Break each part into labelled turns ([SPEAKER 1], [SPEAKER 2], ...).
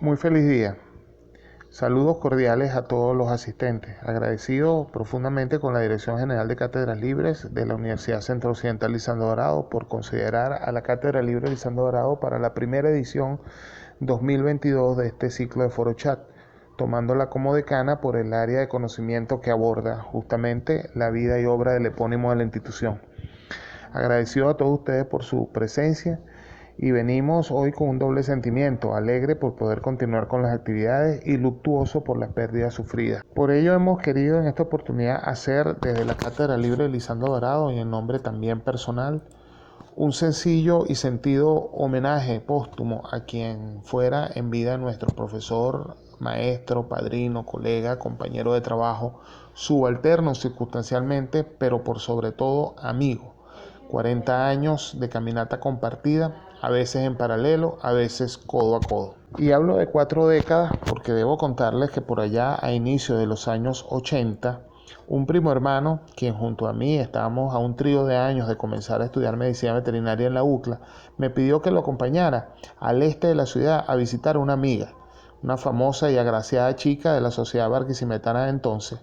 [SPEAKER 1] Muy feliz día. Saludos cordiales a todos los asistentes. Agradecido profundamente con la Dirección General de Cátedras Libres de la Universidad Centro Occidental Lisandro Dorado por considerar a la Cátedra Libre Lisandro Dorado para la primera edición 2022 de este ciclo de Foro Chat, tomándola como decana por el área de conocimiento que aborda justamente la vida y obra del epónimo de la institución. Agradecido a todos ustedes por su presencia y venimos hoy con un doble sentimiento, alegre por poder continuar con las actividades y luctuoso por las pérdidas sufridas. Por ello hemos querido en esta oportunidad hacer desde la Cátedra Libre de Lisandro Dorado y en nombre también personal un sencillo y sentido homenaje póstumo a quien fuera en vida nuestro profesor, maestro, padrino, colega, compañero de trabajo, subalterno circunstancialmente, pero por sobre todo amigo. 40 años de caminata compartida, a veces en paralelo, a veces codo a codo. Y hablo de 4 décadas porque debo contarles que por allá a inicios de los años 80, un primo hermano, quien junto a mí estábamos a un trío de años de comenzar a estudiar medicina veterinaria en la UCLA, me pidió que lo acompañara al este de la ciudad a visitar a una amiga, una famosa y agraciada chica de la sociedad barquisimetana de entonces,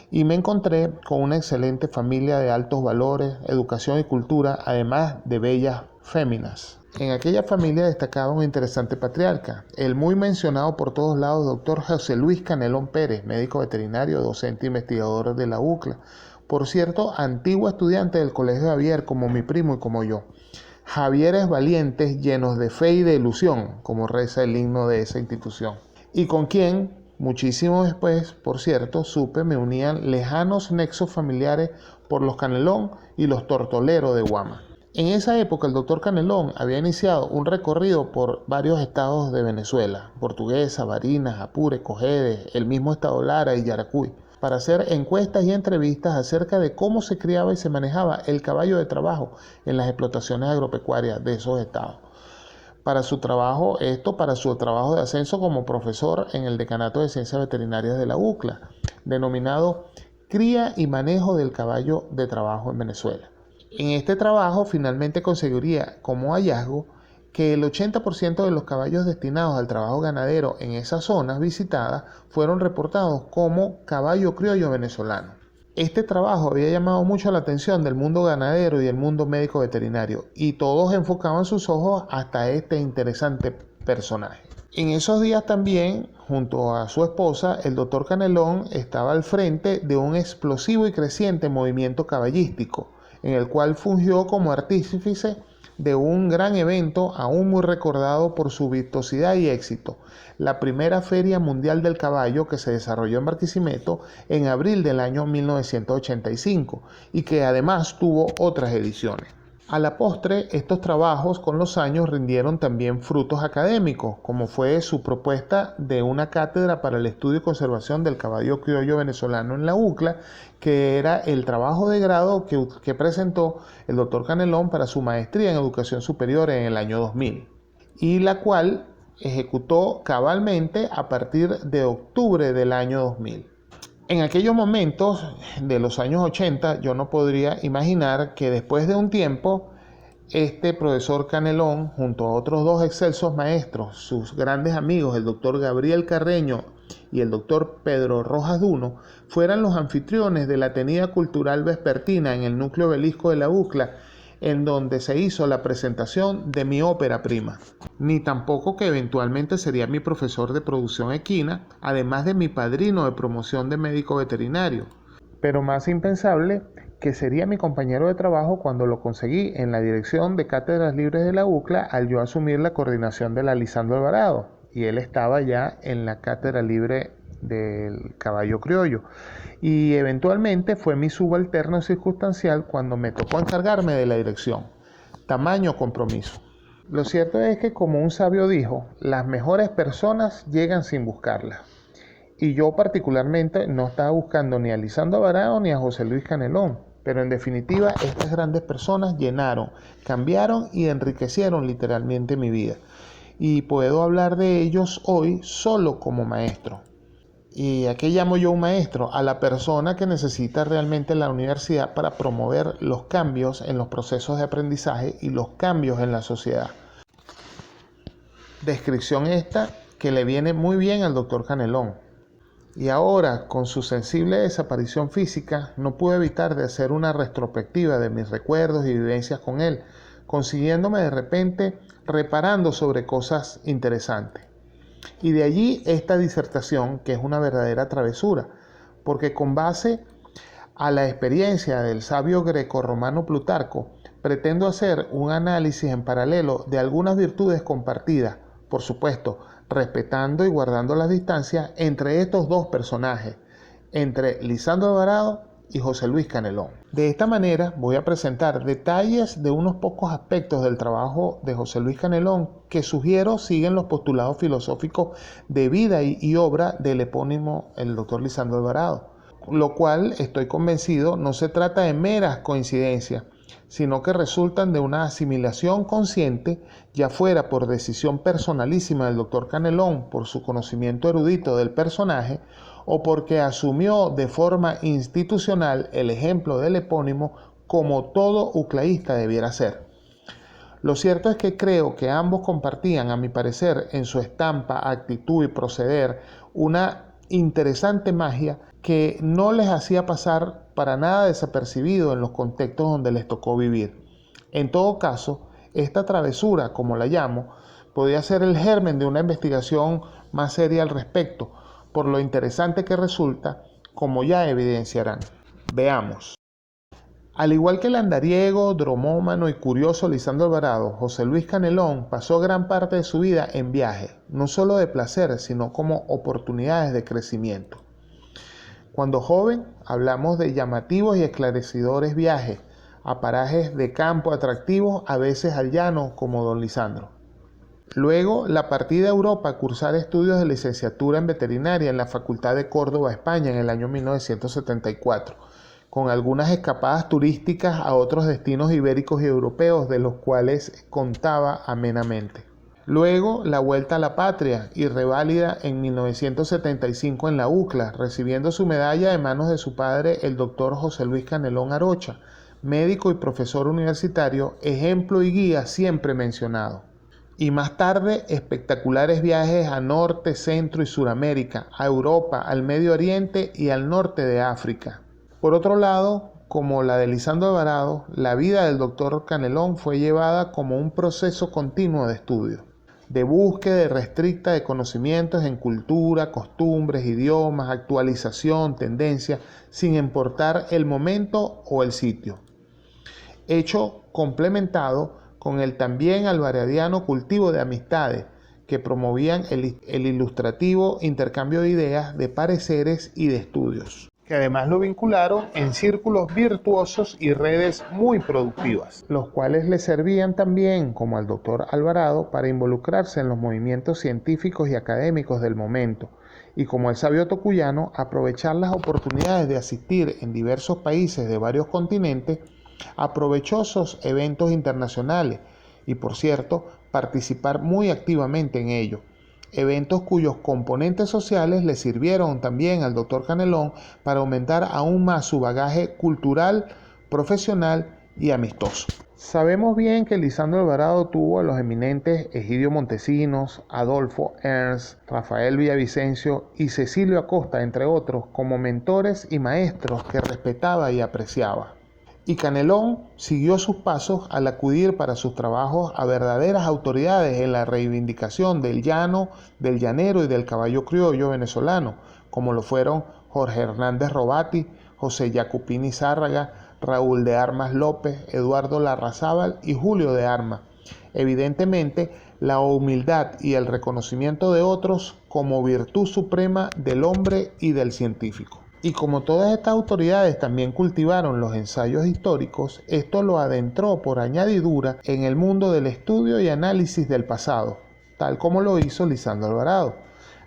[SPEAKER 1] y me encontré con una excelente familia de altos valores, educación y cultura, además de bellas féminas. En aquella familia destacaba un interesante patriarca, el muy mencionado por todos lados doctor José Luis Canelón Pérez, médico veterinario, docente e investigador de la UCLA. Por cierto, antiguo estudiante del Colegio Javier, como mi primo y como yo. Javieres valientes llenos de fe y de ilusión, como reza el himno de esa institución. Y con quien, muchísimo después, por cierto, supe me unían lejanos nexos familiares por los Canelón y los Tortoleros de Guama. En esa época el doctor Canelón había iniciado un recorrido por varios estados de Venezuela, Portuguesa, Barinas, Apure, Cojedes, el mismo estado Lara y Yaracuy, para hacer encuestas y entrevistas acerca de cómo se criaba y se manejaba el caballo de trabajo en las explotaciones agropecuarias de esos estados. Para su trabajo de ascenso como profesor en el Decanato de Ciencias Veterinarias de la UCLA, denominado Cría y Manejo del Caballo de Trabajo en Venezuela. En este trabajo finalmente conseguiría como hallazgo que el 80% de los caballos destinados al trabajo ganadero en esas zonas visitadas fueron reportados como caballo criollo venezolano. Este trabajo había llamado mucho la atención del mundo ganadero y del mundo médico veterinario, y todos enfocaban sus ojos hasta este interesante personaje. En esos días también, junto a su esposa, el doctor Canelón estaba al frente de un explosivo y creciente movimiento caballístico, en el cual fungió como artífice de un gran evento aún muy recordado por su vistosidad y éxito, la primera Feria Mundial del Caballo que se desarrolló en Barquisimeto en abril del año 1985 y que además tuvo otras ediciones. A la postre, estos trabajos con los años rindieron también frutos académicos, como fue su propuesta de una cátedra para el estudio y conservación del caballo criollo venezolano en la UCLA, que era el trabajo de grado que presentó el doctor Canelón para su maestría en educación superior en el año 2000, y la cual ejecutó cabalmente a partir de octubre del año 2000. En aquellos momentos de los años 80, yo no podría imaginar que después de un tiempo, este profesor Canelón, junto a otros 2 excelsos maestros, sus grandes amigos, el doctor Gabriel Carreño y el doctor Pedro Rojas Duno, fueran los anfitriones de la tenida cultural vespertina en el núcleo obelisco de la UCLA, en donde se hizo la presentación de mi ópera prima, ni tampoco que eventualmente sería mi profesor de producción equina, además de mi padrino de promoción de médico veterinario, pero más impensable que sería mi compañero de trabajo cuando lo conseguí en la dirección de Cátedras Libres de la UCLA al yo asumir la coordinación de la Lisandro Alvarado, y él estaba ya en la Cátedra Libre del Caballo Criollo, y eventualmente fue mi subalterno circunstancial cuando me tocó encargarme de la dirección. Tamaño compromiso. Lo cierto es que, como un sabio dijo, las mejores personas llegan sin buscarlas. Y yo particularmente no estaba buscando ni a Lisandro Alvarado ni a José Luis Canelón, pero en definitiva estas grandes personas llenaron, cambiaron y enriquecieron literalmente mi vida. Y puedo hablar de ellos hoy solo como maestro. ¿Y a qué llamo yo un maestro? A la persona que necesita realmente la universidad para promover los cambios en los procesos de aprendizaje y los cambios en la sociedad. Descripción esta que le viene muy bien al doctor Canelón. Y ahora, con su sensible desaparición física, no pude evitar de hacer una retrospectiva de mis recuerdos y vivencias con él, consiguiéndome de repente reparando sobre cosas interesantes. Y de allí esta disertación, que es una verdadera travesura, porque con base a la experiencia del sabio greco-romano Plutarco, pretendo hacer un análisis en paralelo de algunas virtudes compartidas, por supuesto, respetando y guardando las distancias entre estos dos personajes, entre Lisandro Alvarado y José Luis Canelón. De esta manera voy a presentar detalles de unos pocos aspectos del trabajo de José Luis Canelón que sugiero siguen los postulados filosóficos de vida y obra del epónimo el doctor Lisandro Alvarado, lo cual estoy convencido no se trata de meras coincidencias, sino que resultan de una asimilación consciente, ya fuera por decisión personalísima del doctor Canelón por su conocimiento erudito del personaje, o porque asumió de forma institucional el ejemplo del epónimo como todo uclaísta debiera ser. Lo cierto es que creo que ambos compartían, a mi parecer, en su estampa, actitud y proceder, una interesante magia que no les hacía pasar para nada desapercibido en los contextos donde les tocó vivir. En todo caso, esta travesura, como la llamo, podía ser el germen de una investigación más seria al respecto, por lo interesante que resulta, como ya evidenciarán. Veamos. Al igual que el andariego, dromómano y curioso Lisandro Alvarado, José Luis Canelón pasó gran parte de su vida en viaje, no solo de placer, sino como oportunidades de crecimiento. Cuando joven, hablamos de llamativos y esclarecedores viajes a parajes de campo atractivos, a veces al llano, como don Lisandro. Luego, la partida a Europa a cursar estudios de licenciatura en veterinaria en la Facultad de Córdoba, España, en el año 1974, con algunas escapadas turísticas a otros destinos ibéricos y europeos de los cuales contaba amenamente. Luego, la vuelta a la patria y reválida en 1975 en la UCLA, recibiendo su medalla de manos de su padre, el doctor José Luis Canelón Arocha, médico y profesor universitario, ejemplo y guía siempre mencionado. Y más tarde, espectaculares viajes a Norte, Centro y Suramérica, a Europa, al Medio Oriente y al norte de África. Por otro lado, como la de Lisandro Alvarado, la vida del doctor Canelón fue llevada como un proceso continuo de estudio, de búsqueda irrestricta de conocimientos en cultura, costumbres, idiomas, actualización, tendencia, sin importar el momento o el sitio. Hecho complementado con el también alvaradiano cultivo de amistades que promovían el ilustrativo intercambio de ideas, de pareceres y de estudios, que además lo vincularon en círculos virtuosos y redes muy productivas, los cuales le servían también, como al doctor Alvarado, para involucrarse en los movimientos científicos y académicos del momento, y como el sabio tocuyano, aprovechar las oportunidades de asistir en diversos países de varios continentes a provechosos eventos internacionales y, por cierto, participar muy activamente en ellos. Eventos cuyos componentes sociales le sirvieron también al doctor Canelón para aumentar aún más su bagaje cultural, profesional y amistoso. Sabemos bien que Lisandro Alvarado tuvo a los eminentes Egidio Montesinos, Adolfo Ernst, Rafael Villavicencio y Cecilio Acosta, entre otros, como mentores y maestros que respetaba y apreciaba. Y Canelón siguió sus pasos al acudir para sus trabajos a verdaderas autoridades en la reivindicación del llano, del llanero y del caballo criollo venezolano, como lo fueron Jorge Hernández Robati, José Jacupini Zárraga, Raúl de Armas López, Eduardo Larrazábal y Julio de Armas. Evidentemente, la humildad y el reconocimiento de otros como virtud suprema del hombre y del científico. Y como todas estas autoridades también cultivaron los ensayos históricos, esto lo adentró por añadidura en el mundo del estudio y análisis del pasado, tal como lo hizo Lisandro Alvarado.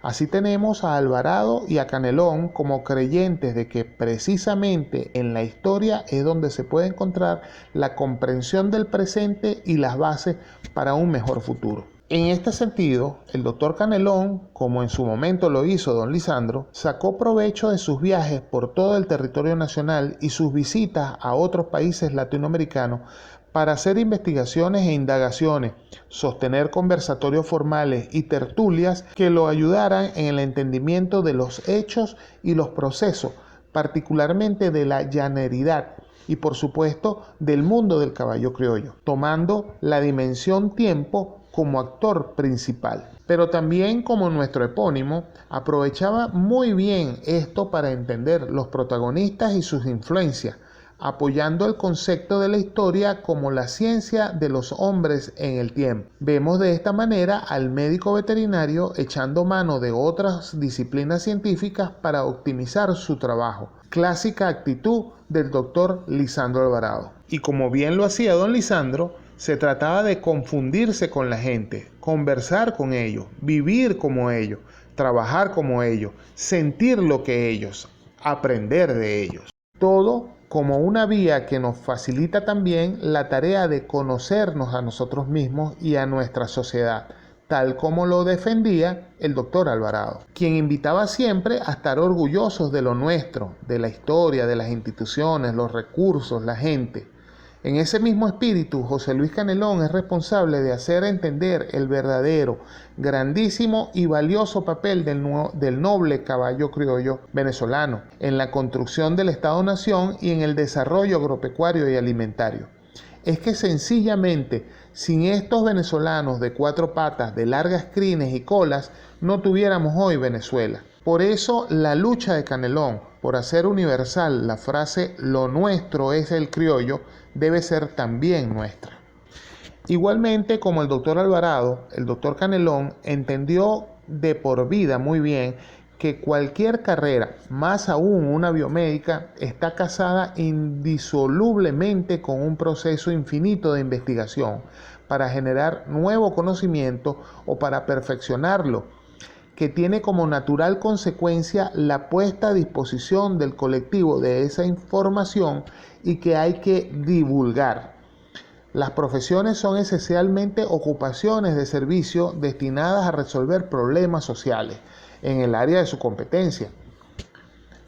[SPEAKER 1] Así tenemos a Alvarado y a Canelón como creyentes de que precisamente en la historia es donde se puede encontrar la comprensión del presente y las bases para un mejor futuro. En este sentido, el doctor Canelón, como en su momento lo hizo don Lisandro, sacó provecho de sus viajes por todo el territorio nacional y sus visitas a otros países latinoamericanos para hacer investigaciones e indagaciones, sostener conversatorios formales y tertulias que lo ayudaran en el entendimiento de los hechos y los procesos, particularmente de la llaneridad y por supuesto del mundo del caballo criollo, tomando la dimensión tiempo como actor principal. Pero también, como nuestro epónimo, aprovechaba muy bien esto para entender los protagonistas y sus influencias, apoyando el concepto de la historia como la ciencia de los hombres en el tiempo. Vemos de esta manera al médico veterinario echando mano de otras disciplinas científicas para optimizar su trabajo. Clásica actitud del doctor Lisandro Alvarado. Y como bien lo hacía don Lisandro, se trataba de confundirse con la gente, conversar con ellos, vivir como ellos, trabajar como ellos, sentir lo que ellos, aprender de ellos. Todo como una vía que nos facilita también la tarea de conocernos a nosotros mismos y a nuestra sociedad, tal como lo defendía el doctor Alvarado, quien invitaba siempre a estar orgullosos de lo nuestro, de la historia, de las instituciones, los recursos, la gente. En ese mismo espíritu, José Luis Canelón es responsable de hacer entender el verdadero, grandísimo y valioso papel del noble caballo criollo venezolano en la construcción del Estado-Nación y en el desarrollo agropecuario y alimentario. Es que sencillamente, sin estos venezolanos de cuatro patas, de largas crines y colas, no tuviéramos hoy Venezuela. Por eso la lucha de Canelón por hacer universal la frase "lo nuestro es el criollo" debe ser también nuestra. Igualmente, como el doctor Alvarado, el doctor Canelón entendió de por vida muy bien que cualquier carrera, más aún una biomédica, está casada indisolublemente con un proceso infinito de investigación para generar nuevo conocimiento o para perfeccionarlo, que tiene como natural consecuencia la puesta a disposición del colectivo de esa información y que hay que divulgar. Las profesiones son esencialmente ocupaciones de servicio destinadas a resolver problemas sociales en el área de su competencia.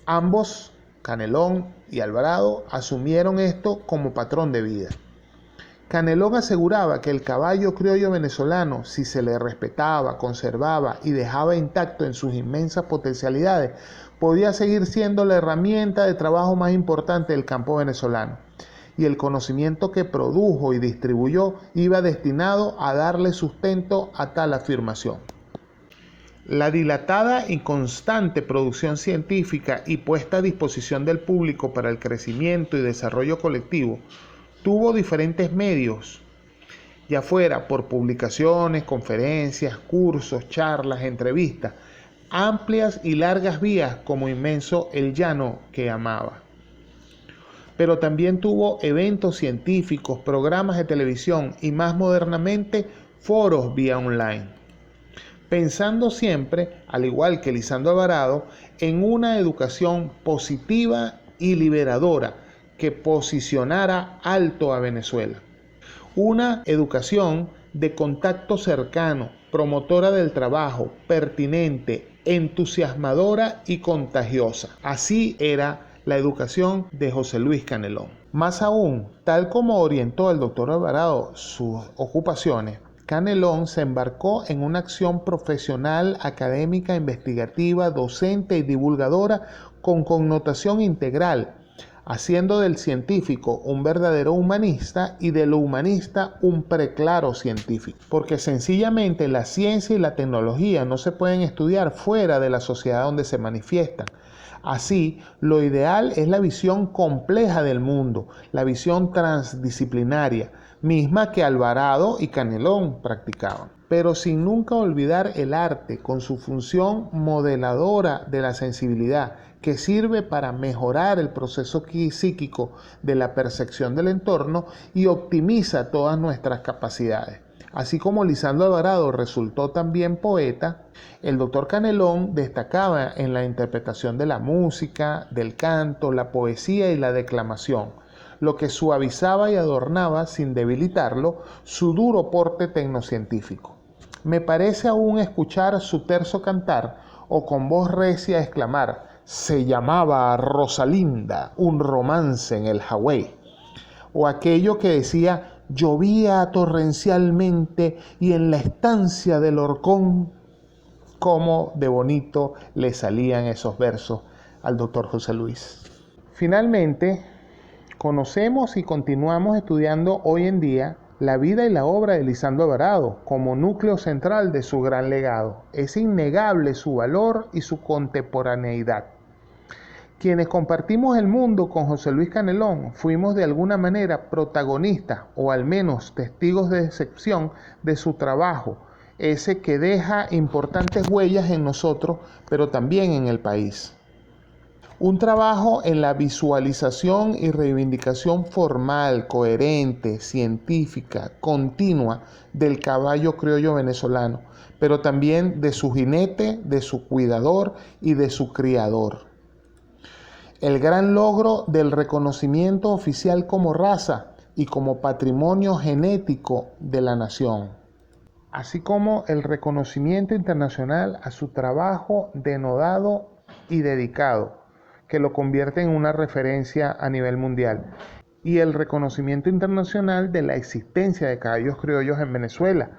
[SPEAKER 1] Ambos, Canelón y Alvarado, asumieron esto como patrón de vida. Canelón aseguraba que el caballo criollo venezolano, si se le respetaba, conservaba y dejaba intacto en sus inmensas potencialidades, podía seguir siendo la herramienta de trabajo más importante del campo venezolano. Y el conocimiento que produjo y distribuyó iba destinado a darle sustento a tal afirmación. La dilatada y constante producción científica y puesta a disposición del público para el crecimiento y desarrollo colectivo tuvo diferentes medios, ya fuera por publicaciones, conferencias, cursos, charlas, entrevistas, amplias y largas vías como inmenso el llano que amaba. Pero también tuvo eventos científicos, programas de televisión y más modernamente foros vía online. Pensando siempre, al igual que Lisandro Alvarado, en una educación positiva y liberadora que posicionara alto a Venezuela. Una educación de contacto cercano, promotora del trabajo, pertinente, entusiasmadora y contagiosa. Así era la educación de José Luis Canelón. Más aún, tal como orientó el doctor Alvarado sus ocupaciones, Canelón se embarcó en una acción profesional, académica, investigativa, docente y divulgadora con connotación integral, haciendo del científico un verdadero humanista y de lo humanista un preclaro científico. Porque sencillamente la ciencia y la tecnología no se pueden estudiar fuera de la sociedad donde se manifiestan. Así, lo ideal es la visión compleja del mundo, la visión transdisciplinaria, misma que Alvarado y Canelón practicaban, pero sin nunca olvidar el arte con su función modeladora de la sensibilidad, que sirve para mejorar el proceso psíquico de la percepción del entorno y optimiza todas nuestras capacidades. Así como Lisandro Alvarado resultó también poeta, el doctor Canelón destacaba en la interpretación de la música, del canto, la poesía y la declamación, lo que suavizaba y adornaba, sin debilitarlo, su duro porte tecnocientífico. Me parece aún escuchar su terzo cantar o con voz recia exclamar: "Se llamaba Rosalinda, un romance en el Hawái", o aquello que decía: llovía torrencialmente y en la estancia del horcón. Cómo de bonito le salían esos versos al doctor José Luis. Finalmente, conocemos y continuamos estudiando hoy en día la vida y la obra de Lisandro Alvarado como núcleo central de su gran legado. Es innegable su valor y su contemporaneidad. Quienes compartimos el mundo con José Luis Canelón fuimos de alguna manera protagonistas o al menos testigos de excepción de su trabajo, ese que deja importantes huellas en nosotros, pero también en el país. Un trabajo en la visualización y reivindicación formal, coherente, científica, continua del caballo criollo venezolano, pero también de su jinete, de su cuidador y de su criador. El gran logro del reconocimiento oficial como raza y como patrimonio genético de la nación, así como el reconocimiento internacional a su trabajo denodado y dedicado, que lo convierte en una referencia a nivel mundial, y el reconocimiento internacional de la existencia de caballos criollos en Venezuela,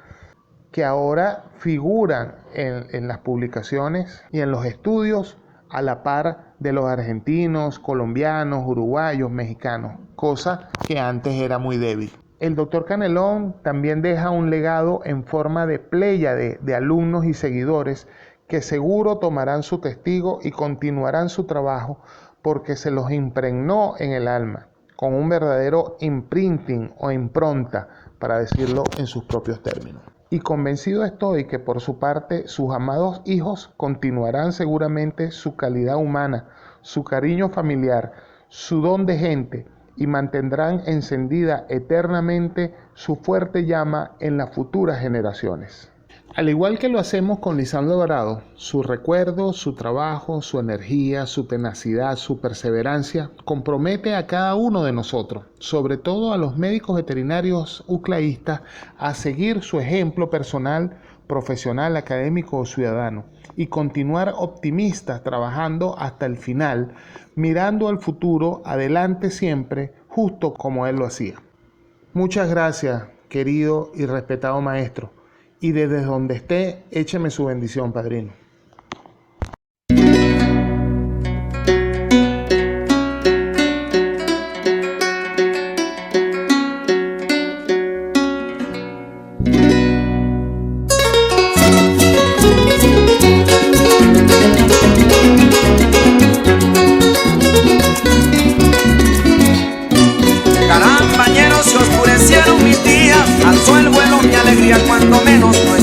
[SPEAKER 1] que ahora figuran en las publicaciones y en los estudios a la par de los argentinos, colombianos, uruguayos, mexicanos, cosa que antes era muy débil. El doctor Canelón también deja un legado en forma de pléyade de alumnos y seguidores que seguro tomarán su testigo y continuarán su trabajo porque se los impregnó en el alma, con un verdadero imprinting o impronta, para decirlo en sus propios términos. Y convencido estoy que por su parte sus amados hijos continuarán seguramente su calidad humana, su cariño familiar, su don de gente, y mantendrán encendida eternamente su fuerte llama en las futuras generaciones. Al igual que lo hacemos con Lisandro Alvarado, su recuerdo, su trabajo, su energía, su tenacidad, su perseverancia compromete a cada uno de nosotros, sobre todo a los médicos veterinarios uclaístas, a seguir su ejemplo personal, profesional, académico o ciudadano y continuar optimistas trabajando hasta el final, mirando al futuro, adelante siempre, justo como él lo hacía. Muchas gracias, querido y respetado maestro. Y desde donde esté, écheme su bendición, padrino.
[SPEAKER 2] Carambañeros, se oscurecieron mis días, alzó el vuelo mi alegría cuando menos no